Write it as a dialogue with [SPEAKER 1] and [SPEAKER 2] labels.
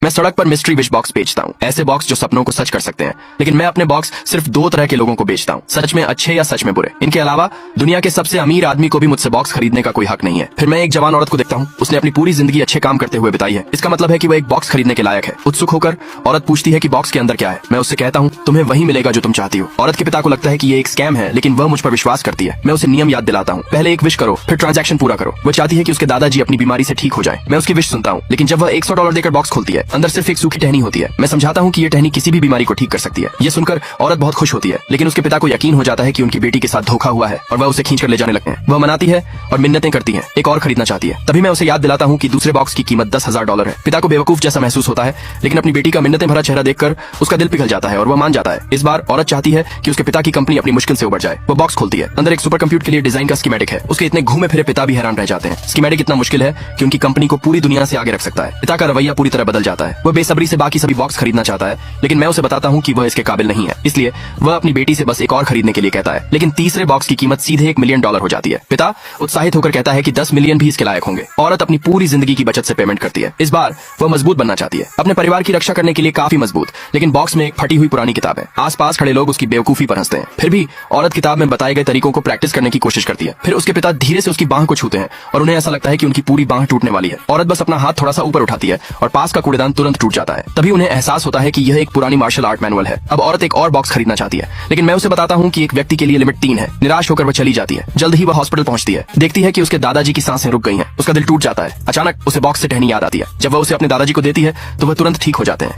[SPEAKER 1] मैं सड़क पर मिस्ट्री विश बॉक्स बेचता हूँ, ऐसे बॉक्स जो सपनों को सच कर सकते हैं। लेकिन मैं अपने बॉक्स सिर्फ 2 तरह के लोगों को बेचता हूँ, सच में अच्छे या सच में बुरे। इनके अलावा दुनिया के सबसे अमीर आदमी को भी मुझसे बॉक्स खरीदने का कोई हक नहीं है। फिर मैं एक जवान औरत को देखता हूँ, उसने अपनी पूरी जिंदगी अच्छे काम करते हुए बिताई है। इसका मतलब है कि वो एक बॉक्स खरीदने के लायक है। उत्सुक होकर औरत पूछती है कि बॉक्स के अंदर क्या है। मैं उससे कहता हूँ, तुम्हें वही मिलेगा जो तुम चाहती हो। औरत के पिता को लगता है कि ये एक स्कैम है, लेकिन वह मुझ पर विश्वास करती है। मैं उसे नियम याद दिलाता हूँ, पहले एक विश करो, फिर ट्रांजैक्शन पूरा करो। वो चाहती है कि उसके दादाजी अपनी बीमारी से ठीक हो जाए। मैं उसकी विश सुनता हूँ, लेकिन जब वह $100 देकर बॉक्स खोलती है, अंदर सिर्फ एक सूखी टहनी होती है। मैं समझाता हूँ कि ये टहनी किसी भी बीमारी को ठीक कर सकती है। ये सुनकर औरत बहुत खुश होती है, लेकिन उसके पिता को यकीन हो जाता है कि उनकी बेटी के साथ धोखा हुआ है और वह उसे खींच कर ले जाने लगते हैं। वह मनाती है और मिन्नतें करती है, एक और खरीदना चाहती है। तभी मैं उसे याद दिलाता हूँ कि दूसरे बॉक्स की कीमत $10,000 है। पिता को बेवकूफ जैसा महसूस होता है, लेकिन अपनी बेटी का मिन्नतें भरा चेहरा देखकर उसका दिल पिघल जाता है और वह मान जाता है। इस बार औरत चाहती है कि उसके पिता की कंपनी अपनी मुश्किल से उबर जाए। वो बॉक्स खोलती है, अंदर एक सुपर कंप्यूटर के लिए डिजाइन का स्कीमेटिक है। उसके इतने घूमे फिरे पिता भी हैरान रह जाते हैं। स्कीमेटिक इतना मुश्किल है कि उनकी कंपनी को पूरी दुनिया से आगे रख सकता है। पिता का रवैया पूरी तरह बदल जाता है। वह बेसब्री से बाकी सभी बॉक्स खरीदना चाहता है, लेकिन मैं उसे बताता हूँ कि वह इसके काबिल नहीं है। इसलिए वह अपनी बेटी से बस एक और खरीदने के लिए कहता है। लेकिन तीसरे बॉक्स की कीमत सीधे $1 मिलियन हो जाती है। पिता उत्साहित होकर कहता है कि 10 मिलियन भी इसके लायक होंगे। औरत अपनी पूरी जिंदगी की बचत से पेमेंट करती है। इस बार वह मजबूत बनना चाहती है, अपने परिवार की रक्षा करने के लिए काफी मजबूत। लेकिन बॉक्स में एक फटी हुई पुरानी किताब है। आसपास खड़े लोग उसकी बेवकूफी पर हंसते हैं। फिर भी औरत किताब में बताए गए तरीकों को प्रैक्टिस करने की कोशिश करती है। फिर उसके पिता धीरे से उसकी बांह को छूते हैं और उन्हें ऐसा लगता है कि उनकी पूरी बांह टूटने वाली है। औरत बस अपना हाथ थोड़ा सा ऊपर उठाती है और पास का कूड़ेदान तुरंत टूट जाता है। तभी उन्हें एहसास होता है कि यह एक पुरानी मार्शल आर्ट मैनुअल है। अब औरत एक और बॉक्स खरीदना चाहती है, लेकिन मैं उसे बताता हूँ कि एक व्यक्ति के लिए लिमिट 3 है। निराश होकर वह चली जाती है। जल्द ही वह हॉस्पिटल पहुंचती है, देखती है कि उसके दादाजी की सांसें रुक गई हैं। उसका दिल टूट जाता है। अचानक उसे बॉक्स से टहनी याद आती है। जब वह उसे अपने दादाजी को देती है तो वह तुरंत ठीक हो जाते हैं।